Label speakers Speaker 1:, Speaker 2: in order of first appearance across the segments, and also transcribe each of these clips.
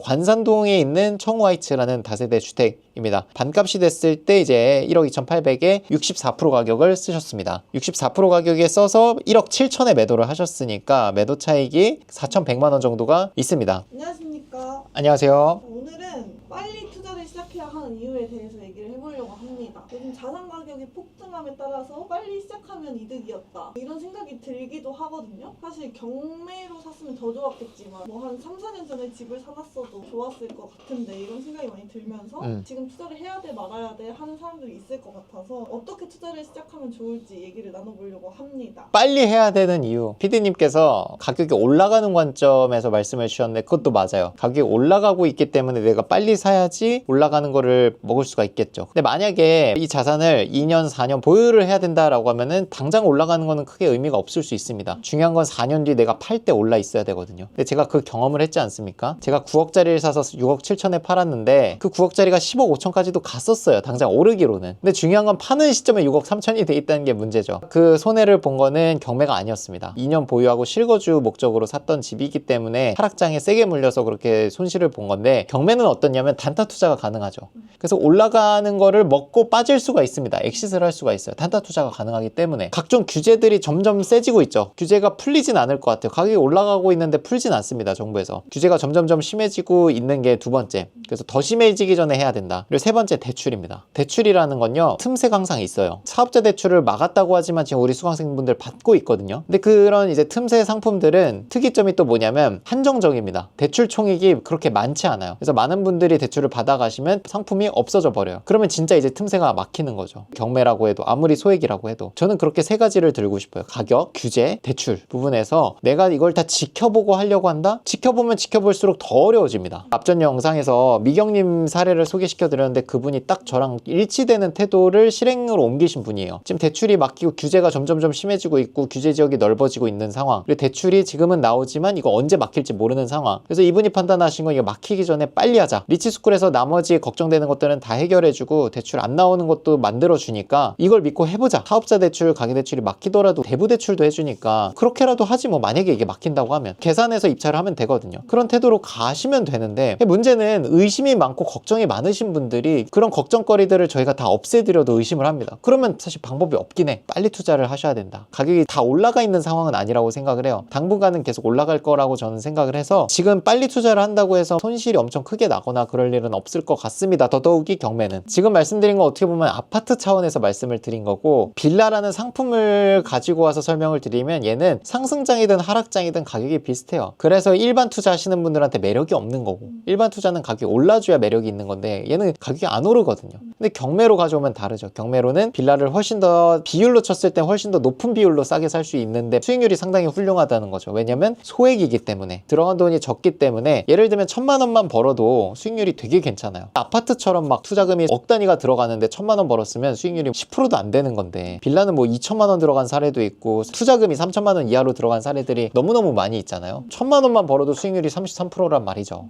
Speaker 1: 관산동에 있는 청우하이츠라는 다세대 주택입니다. 반값이 됐을 때 이제 1억 2,800에 64% 가격을 쓰셨습니다. 64% 가격에 써서 1억 7천에 매도를 하셨으니까 매도 차익이 4,100만 원 정도가 있습니다.
Speaker 2: 안녕하십니까.
Speaker 1: 안녕하세요.
Speaker 2: 오늘은 빨리 투자를 시작해야 하는 이유에 대해서 얘기를 해보려고 합니다. 요즘 자산 가격이 폭등함에 따라서 빨리 시작하면 이득이었다 이런 생각이 들기도 하거든요. 사실 경매로 샀으면 더 좋았겠지만 뭐 한 3, 4년 전에 집을 사놨어도 좋았을 것 같은데 이런 생각이 많이 들면서 지금 투자를 해야 돼 말아야 돼 하는 사람들이 있을 것 같아서 어떻게 투자를 시작하면 좋을지 얘기를 나눠보려고 합니다.
Speaker 1: 빨리 해야 되는 이유, PD님께서 가격이 올라가는 관점에서 말씀해 주셨는데 그것도 맞아요. 가격이 올라가고 있기 때문에 내가 빨리 사야지 올라가는 거를 먹을 수가 있겠죠. 근데 만약에 이 자산을 2년, 4년 보유를 해야 된다라고 하면은 당장 올라가는 거는 크게 의미가 없을 수 있습니다. 중요한 건 4년 뒤 내가 팔 때 올라 있어야 되거든요. 근데 제가 그 경험을 했지 않습니까? 제가 9억짜리를 사서 6억 7천에 팔았는데 그 9억짜리가 10억 5천까지도 갔었어요. 당장 오르기로는. 근데 중요한 건 파는 시점에 6억 3천이 돼 있다는 게 문제죠. 그 손해를 본 거는 경매가 아니었습니다. 2년 보유하고 실거주 목적으로 샀던 집이기 때문에 하락장에 세게 물려서 그렇게 손실을 본 건데, 경매는 어떻냐면 단타 투자가 가능하죠. 그래서 올라가는 거를 먹고 빠질 수가 있습니다. 엑시트를 할 수가 있어요. 단타 투자가 가능하기 때문에. 각종 규제들이 점점 세지고 있죠. 규제가 풀리진 않을 것 같아요. 가격이 올라가고 있는데 풀진 않습니다. 정부에서. 규제가 점점점 심해지고 있는 게 두 번째. 그래서 더 심해지기 전에 해야 된다. 그리고 세 번째, 대출입니다. 대출이라는 건요, 틈새가 항상 있어요. 사업자 대출을 막았다고 하지만 지금 우리 수강생분들 받고 있거든요. 근데 그런 이제 틈새 상품들은 특이점이 또 뭐냐면 한정적입니다. 대출 총액이 그렇게 많지 않아요. 그래서 많은 분들이 대출을 받아가시면 상품이 없어져 버려요. 그러면 진짜 이제 틈새가 막히는 거죠. 경매라고 해도, 아무리 소액이라고 해도. 저는 그렇게 세 가지를 들고 싶어요. 가격, 규제, 대출 부분에서 내가 이걸 다 지켜보고 하려고 한다? 지켜보면 지켜볼수록 더 어려워집니다. 앞전 영상에서 미경님 사례를 소개시켜 드렸는데 그분이 딱 저랑 일치되는 태도를 실행으로 옮기신 분이에요. 지금 대출이 막히고 규제가 점점점 심해지고 있고 규제 지역이 넓어지고 있는 상황, 그리고 대출이 지금은 나오지만 이거 언제 막힐지 모르는 상황. 그래서 이분이 판단하신 건 이거 막히기 전에 빨리 하자. 리치스쿨에서 나머지 걱정되는 것들은 다 해결해주고 대출 안 나오는 것도 만들어주니까 이걸 믿고 해보자. 사업자 대출, 가계대출이 막히더라도 대부대출도 해주니까 그렇게라도 하지 뭐. 만약에 이게 막힌다고 하면 계산해서 입찰을 하면 되거든요. 그런 태도로 가시면 되는데, 문제는 의심이 많고 걱정이 많으신 분들이 그런 걱정거리들을 저희가 다 없애드려도 의심을 합니다. 그러면 사실 방법이 없긴 해. 빨리 투자를 하셔야 된다. 가격이 다 올라가 있는 상황은 아니라고 생각을 해요. 당분간은 계속 올라갈 거라고 저는 생각을 해서 지금 빨리 투자를 한다고 해서 손실이 엄청 크게 나거나 그럴 일은 없을 것 같습니다. 더더욱이 경매는. 지금 말씀드린 건 어떻게 보면 아파트 차원에서 말씀을 드린 거고, 빌라라는 상품을 가지고 와서 설명을 드리면 얘는 상승장이든 하락장이든 가격이 비슷해요. 그래서 일반 투자 하시는 분들한테 매력이 없는 거고, 일반 투자는 가격이 올라줘야 매력이 있는 건데 얘는 가격이 안 오르거든요. 근데 경매로 가져오면 다르죠. 경매로는 빌라를 훨씬 더 비율로 쳤을 때 훨씬 더 높은 비율로 싸게 살 수 있는데 수익률이 상당히 훌륭하다는 거죠. 왜냐면 소액이기 때문에, 들어간 돈이 적기 때문에. 예를 들면 1,000만 원만 벌어도 수익률이 되게 괜찮아요. 아파트처럼 막 투자금이 억 단위가 들어가는데 1,000만 원 벌었으면 수익률이 10%도 안 되는 건데, 빌라는 뭐 2,000만 원 들어간 사례도 있고 투자금이 3,000만 원 이하로 들어간 사례들이 너무너무 많이 있잖아요. 1,000만 원만 벌어도 수익률이 33%란 말이죠.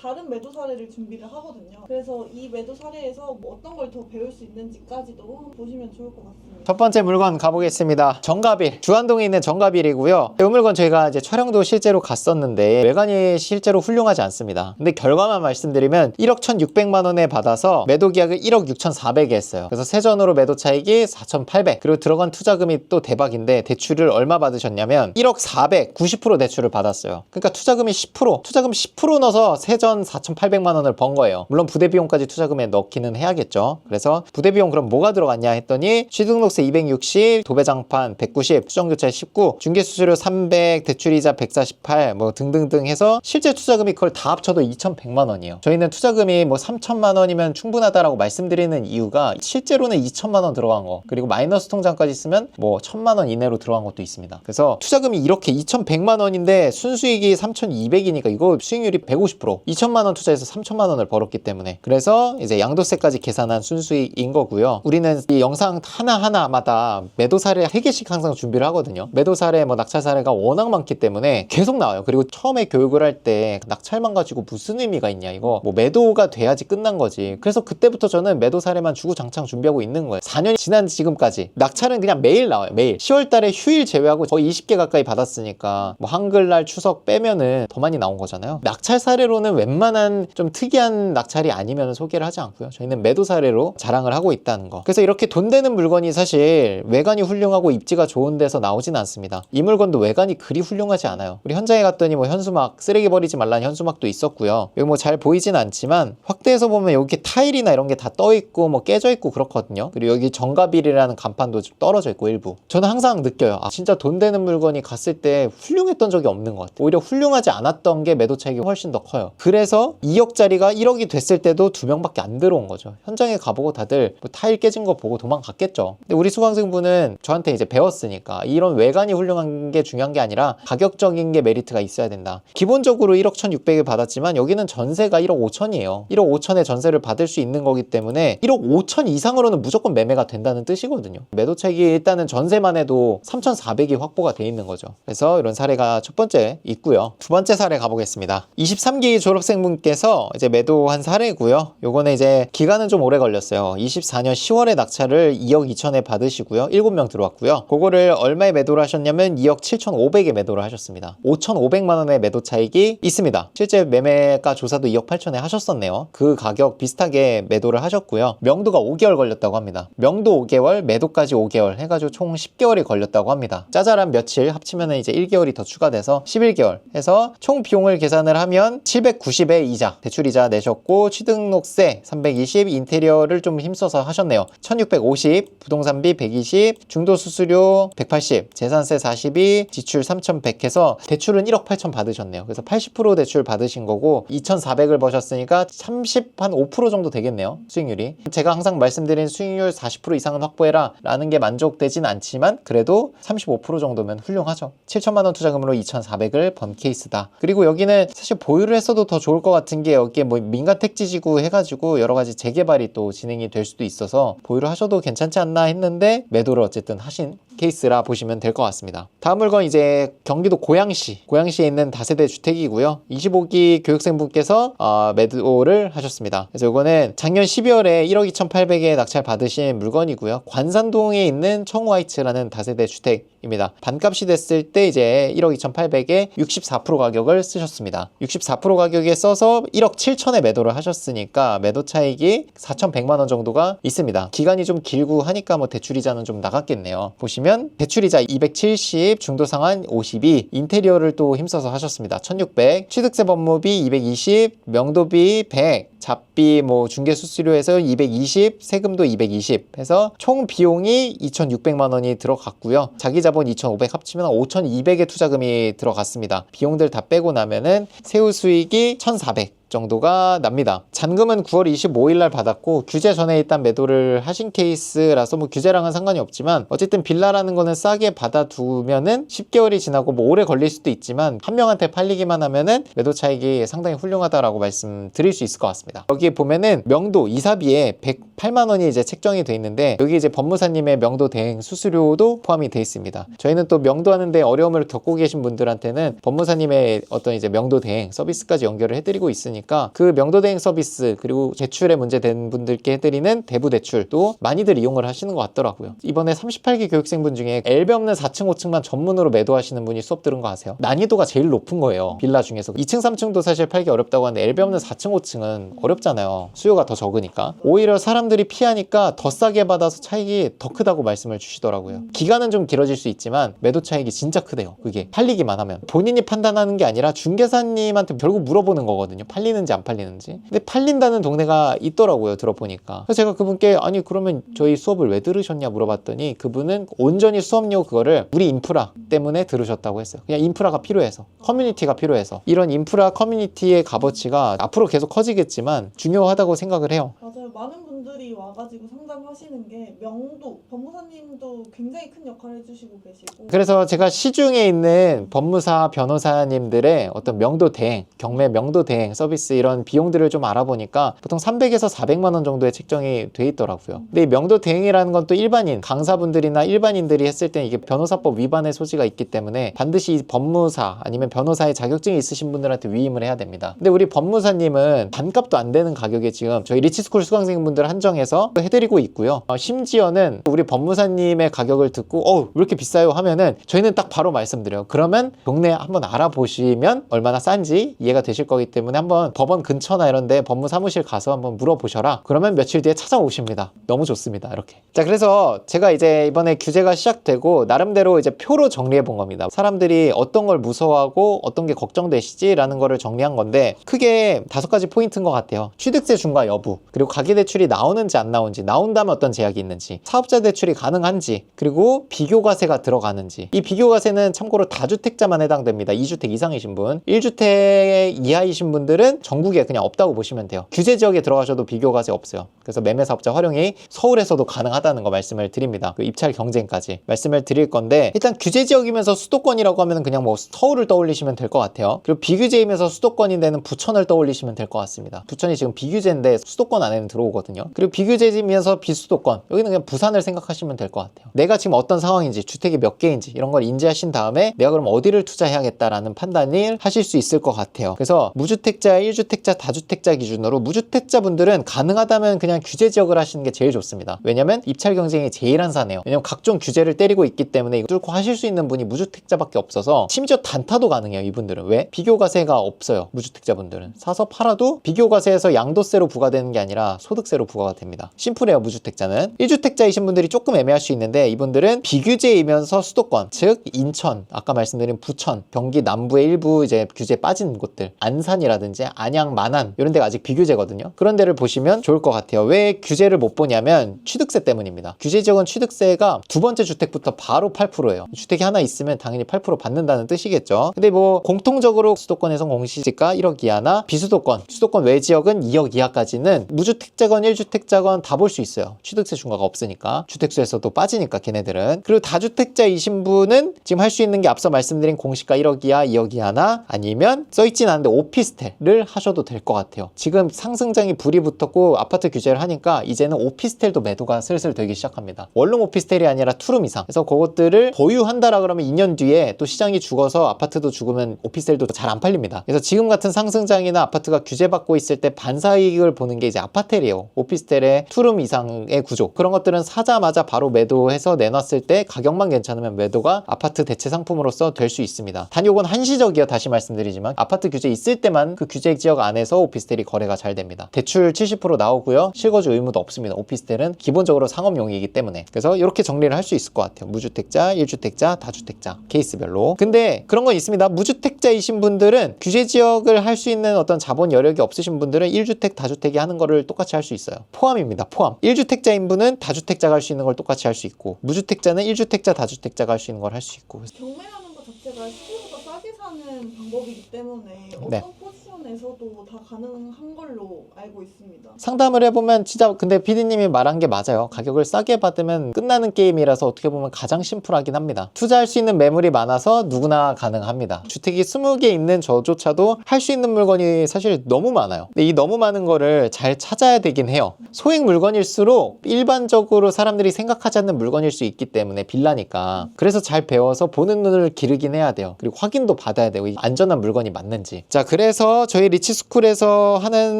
Speaker 2: 다른 매도 사례를 준비를 하거든요. 그래서 이 매도 사례에서 뭐 어떤 걸 더 배울 수 있는지까지도 보시면 좋을 것 같습니다.
Speaker 1: 첫 번째 물건 가보겠습니다. 정가빌. 주안동에 있는 정가빌이고요. 이 물건 저희가 이제 촬영도 실제로 갔었는데 외관이 실제로 훌륭하지 않습니다. 근데 결과만 말씀드리면 1억 1,600만 원에 받아서 매도 계약을 1억 6,400에 했어요. 그래서 세전으로 매도 차익이 4,800. 그리고 들어간 투자금이 또 대박인데 대출을 얼마 받으셨냐면 1억 400, 90% 대출을 받았어요. 그러니까 투자금이 10%, 투자금 10% 넣어서 세전 4,800만 원을 번 거예요. 물론 부대비용까지 투자금에 넣기는 해야겠죠. 그래서 부대비용 그럼 뭐가 들어갔냐 했더니 취등록세 260, 도배장판 190, 수정교체 19, 중개수수료 300, 대출이자 148, 뭐 등등등 해서 실제 투자금이 그걸 다 합쳐도 2,100만 원이에요. 저희는 투자금이 뭐 3,000만 원이면 충분하다라고 말씀드리는 이유가 실제로는 2,000만 원 들어간 거, 그리고 마이너스 통장까지 쓰면 뭐 1,000만 원 이내로 들어간 것도 있습니다. 그래서 투자금이 이렇게 2,100만 원인데 순수익이 3,200이니까 이거 수익률이 150%, 2,000만 원 투자해서 3,000만 원을 벌었기 때문에. 그래서 이제 양도세까지 계산한 순수익인 거고요. 우리는 이 영상 하나하나 낙찰사마다 매도 사례 3개씩 항상 준비를 하거든요. 매도 사례, 뭐 낙찰 사례가 워낙 많기 때문에 계속 나와요. 그리고 처음에 교육을 할 때 낙찰만 가지고 무슨 의미가 있냐, 이거 뭐 매도가 돼야지 끝난 거지. 그래서 그때부터 저는 매도 사례만 주구장창 준비하고 있는 거예요. 4년이 지난 지금까지 낙찰은 그냥 매일 나와요. 매일 10월 달에 휴일 제외하고 거의 20개 가까이 받았으니까 뭐 한글날 추석 빼면은 더 많이 나온 거잖아요. 낙찰 사례로는 웬만한 좀 특이한 낙찰이 아니면 소개를 하지 않고요. 저희는 매도 사례로 자랑을 하고 있다는 거. 그래서 이렇게 돈 되는 물건이 사실 외관이 훌륭하고 입지가 좋은 데서 나오진 않습니다. 이 물건도 외관이 그리 훌륭하지 않아요. 우리 현장에 갔더니 뭐 현수막, 쓰레기 버리지 말라는 현수막도 있었고요. 여기 뭐 잘 보이진 않지만 확대해서 보면 여기 타일이나 이런 게 다 떠 있고 뭐 깨져 있고 그렇거든요. 그리고 여기 정가빌이라는 간판도 좀 떨어져 있고 일부. 저는 항상 느껴요. 아, 진짜 돈 되는 물건이 갔을 때 훌륭했던 적이 없는 것 같아요. 오히려 훌륭하지 않았던 게 매도 차익이 훨씬 더 커요. 그래서 2억짜리가 1억이 됐을 때도 2명밖에 안 들어온 거죠. 현장에 가보고 다들 뭐 타일 깨진 거 보고 도망갔겠죠. 근데 우리 수강생분은 저한테 이제 배웠으니까 이런 외관이 훌륭한 게 중요한 게 아니라 가격적인 게 메리트가 있어야 된다. 기본적으로 1억 1,600을 받았지만 여기는 전세가 1억 5천이에요. 1억 5천에 전세를 받을 수 있는 거기 때문에 1억 5천 이상으로는 무조건 매매가 된다는 뜻이거든요. 매도 차익이 일단은 전세만 해도 3,400이 확보가 돼 있는 거죠. 그래서 이런 사례가 첫 번째 있고요. 두 번째 사례 가보겠습니다. 23기 졸업생분께서 이제 매도한 사례고요. 요거는 이제 기간은 좀 오래 걸렸어요. 24년 10월에 낙찰을 2억 2천에 받으시고요. 7명 들어왔고요. 그거를 얼마에 매도를 하셨냐면 2억 7,500에 매도를 하셨습니다. 5,500만 원의 매도 차익이 있습니다. 실제 매매가 조사도 2억 8천에 하셨었네요. 그 가격 비슷하게 매도를 하셨고요. 명도가 5개월 걸렸다고 합니다. 명도 5개월, 매도까지 5개월 해가지고 총 10개월이 걸렸다고 합니다. 짜잘한 며칠 합치면 이제 1개월이 더 추가돼서 11개월 해서 총 비용을 계산을 하면 790에 이자, 대출이자 내셨고 취등록세 320, 인테리어를 좀 힘써서 하셨네요. 1650, 부동산비 120, 중도수수료 180, 재산세 42, 지출 3100 해서 대출은 1억 8천 받으셨네요. 그래서 80% 대출 받으신 거고 2400을 버셨으니까 5% 정도 되겠네요. 수익률이. 제가 항상 말씀드린 수익률 40% 이상은 확보해라 라는 게 만족되진 않지만 그래도 35% 정도면 훌륭하죠. 7천만 원 투자금으로 2400을 번 케이스다. 그리고 여기는 사실 보유를 했어도 더 좋을 것 같은 게 여기에 뭐 민간택지지구 해가지고 여러 가지 재개발이 또 진행이 될 수도 있어서 보유를 하셔도 괜찮지 않나 했는데 매도를 어쨌든 하신 케이스라 보시면 될 것 같습니다. 다음 물건 이제 경기도 고양시에 있는 다세대 주택이고요. 25기 교육생분께서 매도를 하셨습니다. 그래서 이거는 작년 12월에 1억 2,800에 낙찰 받으신 물건이고요. 관산동에 있는 청우하이츠라는 다세대 주택입니다. 반값이 됐을 때 이제 1억 2,800에 64% 가격을 쓰셨습니다. 64% 가격에 써서 1억 7천에 매도를 하셨으니까 매도 차익이 4,100만 원 정도가 있습니다. 기간이 좀 길고 하니까 뭐 대출이자는 좀 나갔겠네요. 보시면 대출이자 270, 중도상환 52, 인테리어를 또 힘써서 하셨습니다. 1600, 취득세 법무비 220, 명도비 100, 잡비 뭐 중개수수료에서 220, 세금도 220 해서 총 비용이 2,600만 원이 들어갔고요. 자기자본 2,500 합치면 5,200의 투자금이 들어갔습니다. 비용들 다 빼고 나면은 세후 수익이 1,400 정도가 납니다. 잔금은 9월 25일 날 받았고 규제 전에 일단 매도를 하신 케이스라서 뭐 규제랑은 상관이 없지만 어쨌든 빌라라는 거는 싸게 받아두면은 10개월이 지나고 뭐 오래 걸릴 수도 있지만 한 명한테 팔리기만 하면은 매도 차익이 상당히 훌륭하다라고 말씀드릴 수 있을 것 같습니다. 여기 보면은 명도 이사비에 108만 원이 이제 책정이 돼 있는데 여기 이제 법무사님의 명도 대행 수수료도 포함이 돼 있습니다. 저희는 또 명도하는데 어려움을 겪고 계신 분들한테는 법무사님의 어떤 이제 명도 대행 서비스까지 연결을 해드리고 있으니까 그 명도 대행 서비스 그리고 제출에 문제된 분들께 해드리는 대부 대출도 많이들 이용을 하시는 것 같더라고요. 이번에 38기 교육생분 중에 엘베 없는 4층 5층만 전문으로 매도하시는 분이 수업 들은 거 아세요? 난이도가 제일 높은 거예요. 빌라 중에서 2층 3층도 사실 팔기 어렵다고 하는데 엘베 없는 4층 5층은 어렵잖아요. 수요가 더 적으니까. 오히려 사람들이 피하니까 더 싸게 받아서 차익이 더 크다고 말씀을 주시더라고요. 기간은 좀 길어질 수 있지만 매도 차익이 진짜 크대요. 그게 팔리기만 하면 본인이 판단하는 게 아니라 중개사님한테 결국 물어보는 거거든요. 팔리는지 안 팔리는지. 근데 팔린다는 동네가 있더라고요. 들어보니까. 그래서 제가 그분께 아니 그러면 저희 수업을 왜 들으셨냐 물어봤더니 그분은 온전히 수업료 그거를 우리 인프라 때문에 들으셨다고 했어요. 그냥 인프라가 필요해서, 커뮤니티가 필요해서. 이런 인프라 커뮤니티의 값어치가 앞으로 계속 커지겠지만 중요하다고 생각을 해요.
Speaker 2: 맞아요. 많은 분들이 와가지고 상담하시는 게 명도, 법무사님도 굉장히 큰 역할을 해주시고 계시고
Speaker 1: 그래서 제가 시중에 있는 법무사 변호사님들의 어떤 명도 대행, 경매 명도 대행 서비스 이런 비용들을 좀 알아보니까 보통 300에서 400만 원 정도에 책정이 돼 있더라고요. 근데 이 명도 대행이라는 건 또 일반인, 강사분들이나 일반인들이 했을 때 이게 변호사법 위반의 소지가 있기 때문에 반드시 법무사 아니면 변호사의 자격증이 있으신 분들한테 위임을 해야 됩니다. 근데 우리 법무사님은 반값도 안 되는 가격에 지금 저희 리치스쿨 수강생분들 한정해서 해드리고 있고요. 심지어는 우리 법무사님의 가격을 듣고 왜 이렇게 비싸요 하면은 저희는 딱 바로 말씀드려요. 그러면 동네 한번 알아보시면 얼마나 싼지 이해가 되실 거기 때문에 한번 법원 근처나 이런 데 법무사무실 가서 한번 물어보셔라. 그러면 며칠 뒤에 찾아오십니다. 너무 좋습니다. 이렇게. 자, 그래서 제가 이제 이번에 규제가 시작되고 나름대로 이제 표로 정리해 본 겁니다. 사람들이 어떤 걸 무서워하고 어떤 게 걱정되시지라는 거를 정리한 건데 크게 5가지 포인트인 것 같아요. 취득세 중과 여부, 그리고 가계대출이 나오는지 안 나오는지, 나온다면 어떤 제약이 있는지, 사업자 대출이 가능한지, 그리고 비교과세가 들어가는지. 이 비교과세는 참고로 다주택자만 해당됩니다. 2주택 이상이신 분, 1주택 이하이신 분들은 전국에 그냥 없다고 보시면 돼요. 규제 지역에 들어가셔도 비교과세 없어요. 그래서 매매사업자 활용이 서울에서도 가능하다는 거 말씀을 드립니다. 그 입찰 경쟁까지 말씀을 드릴 건데, 일단 규제 지역이면서 수도권이라고 하면 그냥 뭐 서울을 떠올리시면 될 것 같아요. 그리고 비규제이면서 수도권인 데는 부천을 떠올리시면 될 것 같습니다. 부천이 지금 비규제인데 수도권 안에는 들어오거든요. 그리고 비규제이면서 비수도권, 여기는 그냥 부산을 생각하시면 될 것 같아요. 내가 지금 어떤 상황인지, 주택이 몇 개인지 이런 걸 인지하신 다음에 내가 그럼 어디를 투자해야겠다라는 판단을 하실 수 있을 것 같아요. 그래서 무주택자, 1주택자, 다주택자 기준으로 무주택자 분들은 가능하다면 그냥 규제 지역을 하시는 게 제일 좋습니다. 왜냐면 입찰 경쟁이 제일 한산해요. 왜냐면 각종 규제를 때리고 있기 때문에 이거 뚫고 하실 수 있는 분이 무주택자밖에 없어서 심지어 단타도 가능해요. 이분들은. 왜? 비교과세가 없어요. 무주택자분들은. 사서 팔아도 비교과세에서 양도세로 부과되는 게 아니라 소득세로 부과가 됩니다. 심플해요. 무주택자는. 1주택자이신 분들이 조금 애매할 수 있는데 이분들은 비규제이면서 수도권, 즉 인천, 아까 말씀드린 부천, 경기 남부의 일부 이제 규제 빠진 곳들, 안산이라든지 안양, 만안 이런 데가 아직 비규제거든요. 그런 데를 보시면 좋을 것 같아요. 왜 규제를 못 보냐면 취득세 때문입니다. 규제 지역은 취득세가 두 번째 주택부터 바로 8%예요. 주택이 하나 있으면 당연히 8% 받는다는 뜻이겠죠. 근데 뭐 공통적으로 수도권에선 공시지가 1억 이하나 비수도권, 수도권 외 지역은 2억 이하까지는 무주택자건 1주택자건 다 볼 수 있어요. 취득세 중과가 없으니까. 주택수에서도 빠지니까 걔네들은. 그리고 다주택자이신 분은 지금 할 수 있는 게 앞서 말씀드린 공시가 1억 이하, 2억 이하나 아니면 써있진 않은데 오피스텔을 하셔도 될 것 같아요. 지금 상승장이 불이 붙었고 아파트 규제를 하니까 이제는 오피스텔도 매도가 슬슬 되기 시작합니다. 원룸 오피스텔이 아니라 투룸 이상. 그래서 그것들을 보유한다라 그러면 2년 뒤에 또 시장이 죽어서 아파트도 죽으면 오피스텔도 잘 안 팔립니다. 그래서 지금 같은 상승장이나 아파트가 규제받고 있을 때 반사이익을 보는 게 이제 아파텔이에요. 오피스텔의 투룸 이상의 구조. 그런 것들은 사자마자 바로 매도해서 내놨을 때 가격만 괜찮으면 매도가 아파트 대체 상품으로서 될 수 있습니다. 단 요건 한시적이요. 다시 말씀드리지만 아파트 규제 있을 때만 그 규제 지역 안에서 오피스텔이 거래가 잘 됩니다. 대출 70% 나오고요. 실거주 의무도 없습니다. 오피스텔은 기본적으로 상업용이기 때문에. 그래서 이렇게 정리를 할 수 있을 것 같아요. 무주택자, 1주택자, 다주택자 케이스별로. 근데 그런 건 있습니다. 무주택자이신 분들은 규제 지역을 할 수 있는 어떤 자본 여력이 없으신 분들은 1주택, 다주택이 하는 거를 똑같이 할 수 있어요. 포함입니다. 포함. 1주택자인 분은 다주택자가 할 수 있는 걸 똑같이 할 수 있고 무주택자는 1주택자, 다주택자가 할 수 있는 걸 할 수 있고.
Speaker 2: 경매라는 것 자체가 시세보다 싸게 사는 방법이기 때문에 어떤
Speaker 1: 네.
Speaker 2: 포지션에서도 다 가능한 걸로 알고 있습니다.
Speaker 1: 상담을 해보면 진짜 근데 PD님이 말한 게 맞아요. 가격을 싸게 받으면 끝나는 게임이라서 어떻게 보면 가장 심플하긴 합니다. 투자할 수 있는 매물이 많아서 누구나 가능합니다. 주택이 20개 있는 저조차도 할 수 있는 물건이 사실 너무 많아요. 근데 이 너무 많은 거를 잘 찾아야 되긴 해요. 소액 물건일수록 일반적으로 사람들이 생각하지 않는 물건일 수 있기 때문에 빌라니까. 그래서 잘 배워서 보는 눈을 기르긴 해야 돼요. 그리고 확인도 받아야 되고 안전한 물건이 맞는지. 자, 그래서 저희 리치스쿨에서 하는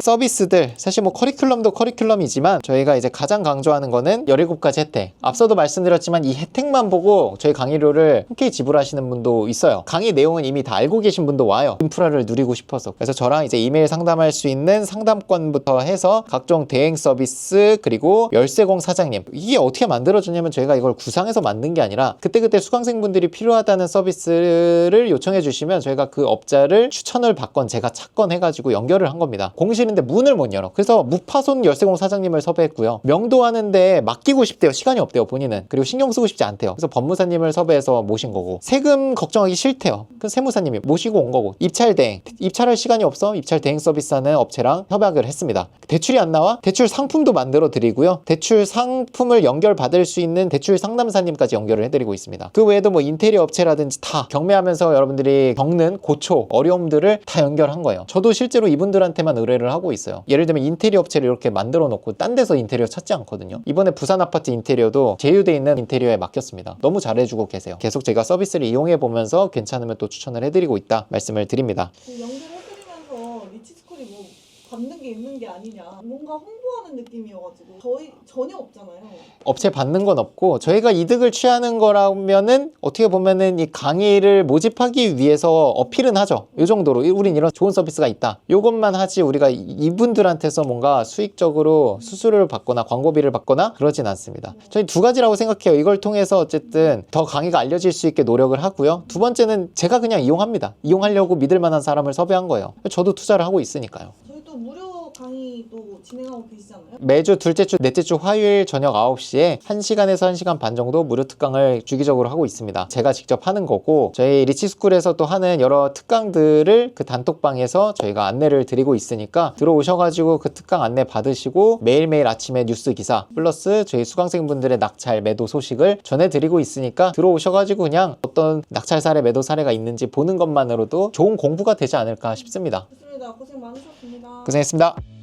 Speaker 1: 서비스들, 사실 뭐 커리큘럼도 커리큘럼이지만 저희가 이제 가장 강조하는 거는 17가지 혜택. 앞서도 말씀드렸지만 이 혜택만 보고 저희 강의료를 흔쾌히 지불하시는 분도 있어요. 강의 내용은 이미 다 알고 계신 분도 와요. 인프라를 누리고 싶어서. 그래서 저랑 이제 이메일 상담할 수 있는 상담권부터 해서 각종 대행 서비스, 그리고 열쇠공 사장님, 이게 어떻게 만들어졌냐면 저희가 이걸 구상해서 만든 게 아니라 그때그때 수강생분들이 필요하다는 서비스를 요청해 주시면 저희가 그 업자를 추천을 받건 제가 찾건 번 해가지고 연결을 한 겁니다. 공실인데 문을 못 열어. 그래서 무파손 열쇠공 사장님을 섭외했고요. 명도하는데 맡기고 싶대요. 시간이 없대요, 본인은. 그리고 신경 쓰고 싶지 않대요. 그래서 법무사님을 섭외해서 모신 거고, 세금 걱정하기 싫대요. 그 세무사님이 모시고 온 거고, 입찰 대행, 입찰할 시간이 없어 입찰 대행 서비스하는 업체랑 협약을 했습니다. 대출이 안 나와? 대출 상품도 만들어 드리고요. 대출 상품을 연결받을 수 있는 대출 상담사님까지 연결을 해드리고 있습니다. 그 외에도 뭐 인테리어 업체라든지 다 경매하면서 여러분들이 겪는 고초, 어려움들을 다 연결한 거예요. 저도 실제로 이분들한테만 의뢰를 하고 있어요. 예를 들면 인테리어 업체를 이렇게 만들어 놓고 딴 데서 인테리어 찾지 않거든요. 이번에 부산 아파트 인테리어도 제휴돼 있는 인테리어에 맡겼습니다. 너무 잘해주고 계세요. 계속 제가 서비스를 이용해 보면서 괜찮으면 또 추천을 해드리고 있다 말씀을 드립니다.
Speaker 2: 연결해드리면서 리치스쿨이 뭐 받는 게 있는 게 아니냐, 뭔가 홍보하는 느낌이어가지고 저희 전혀 없잖아요.
Speaker 1: 업체 받는 건 없고, 저희가 이득을 취하는 거라면은 어떻게 보면은 이 강의를 모집하기 위해서 어필은 하죠. 이 정도로 우린 이런 좋은 서비스가 있다, 요것만 하지 우리가 이분들한테서 뭔가 수익적으로 수수료를 받거나 광고비를 받거나 그러진 않습니다. 저희 두 가지라고 생각해요. 이걸 통해서 어쨌든 더 강의가 알려질 수 있게 노력을 하고요. 두 번째는 제가 그냥 이용합니다. 이용하려고 믿을 만한 사람을 섭외한 거예요. 저도 투자를 하고 있으니까요.
Speaker 2: 저희도 무료 강의도 진행하고 계시잖아요.
Speaker 1: 매주 둘째 주, 넷째 주 화요일 저녁 9시에 1시간에서 1시간 반 정도 무료 특강을 주기적으로 하고 있습니다. 제가 직접 하는 거고, 저희 리치스쿨에서 또 하는 여러 특강들을 그 단톡방에서 저희가 안내를 드리고 있으니까 들어오셔가지고 그 특강 안내 받으시고 매일매일 아침에 뉴스 기사 플러스 저희 수강생분들의 낙찰 매도 소식을 전해드리고 있으니까 들어오셔가지고 그냥 어떤 낙찰 사례, 매도 사례가 있는지 보는 것만으로도 좋은 공부가 되지 않을까 싶습니다.
Speaker 2: 좋습니다. 고생 많으셨습니다.
Speaker 1: 고생했습니다.